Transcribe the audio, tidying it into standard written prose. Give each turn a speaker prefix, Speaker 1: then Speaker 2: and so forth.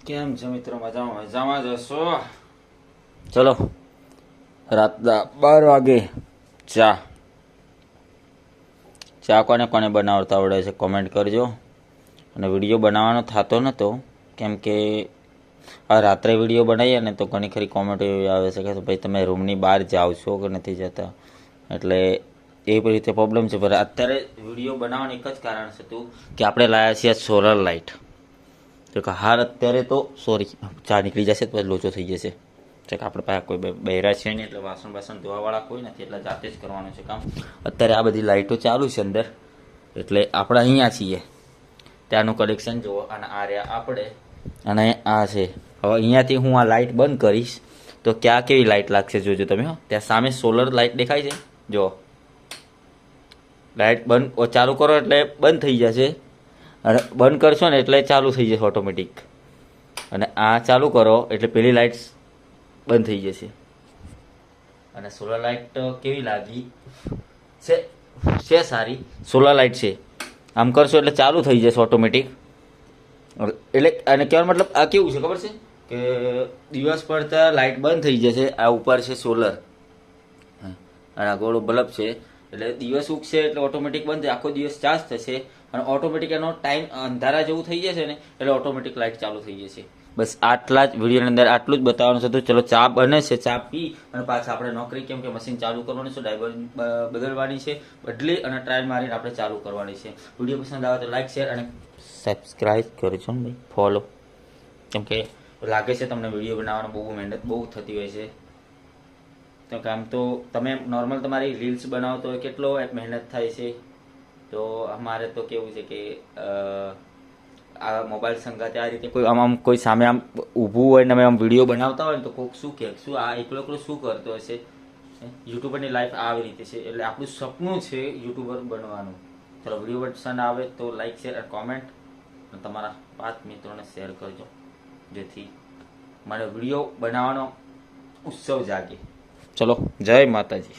Speaker 1: કેમ છે મિત્રો? મજામાં મજામાં જ હશો. ચલો, રાતના 12 વાગે ચા ચા કોને કોને બનાવતા આવડે છે કોમેન્ટ કરજો. અને વિડીયો બનાવવાનો થતો નહોતો કેમ કે આ રાત્રે વિડીયો બનાવીએ ને તો ઘણી ખરી કોમેન્ટ એવી આવે છે કે ભાઈ તમે રૂમની બહાર જાઓ છો કે નથી જતા, એટલે એ રીતે પ્રોબ્લેમ છે. પણ અત્યારે વિડીયો બનાવવાનું એક જ કારણ હતું કે આપણે લાવ્યા છીએ સોલર લાઇટ. તો કે હાર અત્યારે તો સોરી ચા નીકળી જશે તો લોચો થઈ જશે. કે આપણે પાસે કોઈ બહેરા છે નહીં, એટલે વાસણ ધોવાવાળા કોઈ નથી, એટલે જાતે જ કરવાનું છે કામ. અત્યારે આ બધી લાઇટો ચાલુ છે અંદર, એટલે આપણે અહીંયા છીએ. ત્યાંનું કલેક્શન જુઓ, અને આ રહ્યા આપણે, અને આ છે. હવે અહીંયાથી હું આ લાઇટ બંધ કરીશ તો ક્યાં કેવી લાઇટ લાગશે જોજો તમે. ત્યાં સામે સોલર લાઇટ દેખાય છે, જુઓ. લાઇટ બંધ ચાલુ કરો એટલે બંધ થઈ જશે, અને બંધ કરશો ને એટલે ચાલુ થઈ જશે ઓટોમેટિક. અને આ ચાલુ કરો એટલે પેલી લાઇટ બંધ થઈ જશે. અને સોલર લાઇટ કેવી લાગી છે સારી સોલર લાઇટ છે. આમ કરશો એટલે ચાલુ થઈ જશે ઓટોમેટિક. એટલે અને કહેવાનો મતલબ આ કેવું છે ખબર છે કે દિવસ પડતા લાઇટ બંધ થઈ જશે. આ ઉપર છે સોલર, અને આ ગોળો બલ્બ છે, એટલે દિવસ ઉગશે એટલે ઓટોમેટિક બંધ થાય, આખો દિવસ ચાર્જ થશે, અને ઓટોમેટિક એનો ટાઈમ અંધારા જેવું થઈ જશે ને એટલે ઓટોમેટિક લાઇટ ચાલુ થઈ જશે. બસ આટલા જ વિડીયોની અંદર આટલું જ બતાવવાનું હતું. ચલો, ચા બને છે, ચા પી અને પાછા આપણે નોકરી, કેમ કે મશીન ચાલુ કરવાનું છે, ડાયવર બદલવાની છે, બદલી અને ટ્રાયલ મારીને આપણે ચાલુ કરવાની છે. વિડીયો પસંદ આવે તો લાઈક, શેર અને સબસ્ક્રાઈબ કરજો ને ભાઈ, ફોલો. કેમ કે લાગે છે તમને વિડીયો બનાવવાનો બહુ મહેનત બહુ થતી હોય છે. તો કામ તો તમે નોર્મલ તમારી રીલ્સ બનાવતો હોય કેટલો મહેનત થાય છે. તો અમારે તો કેવું છે કે આ મોબાઈલ સંગાતે આ રીતે કોઈ આમ કોઈ સામે આમ ઊભું હોય ને અમે આમ વિડીયો બનાવતા હોય ને તો કોઈક શું કહે, શું આ એકલો એકલો શું કરતો હશે. યુટ્યુબરની લાઈફ આવી રીતે છે, એટલે આપણું સપનું છે યુટ્યુબર બનવાનું. ચલો, વિડીયો પસંદ આવે તો લાઈક, શેર અને કોમેન્ટ, અને તમારા 5 મિત્રોને શેર કરજો, જેથી મારે વિડીયો બનાવવાનો ઉત્સવ જાગે. ચલો, જય માતાજી.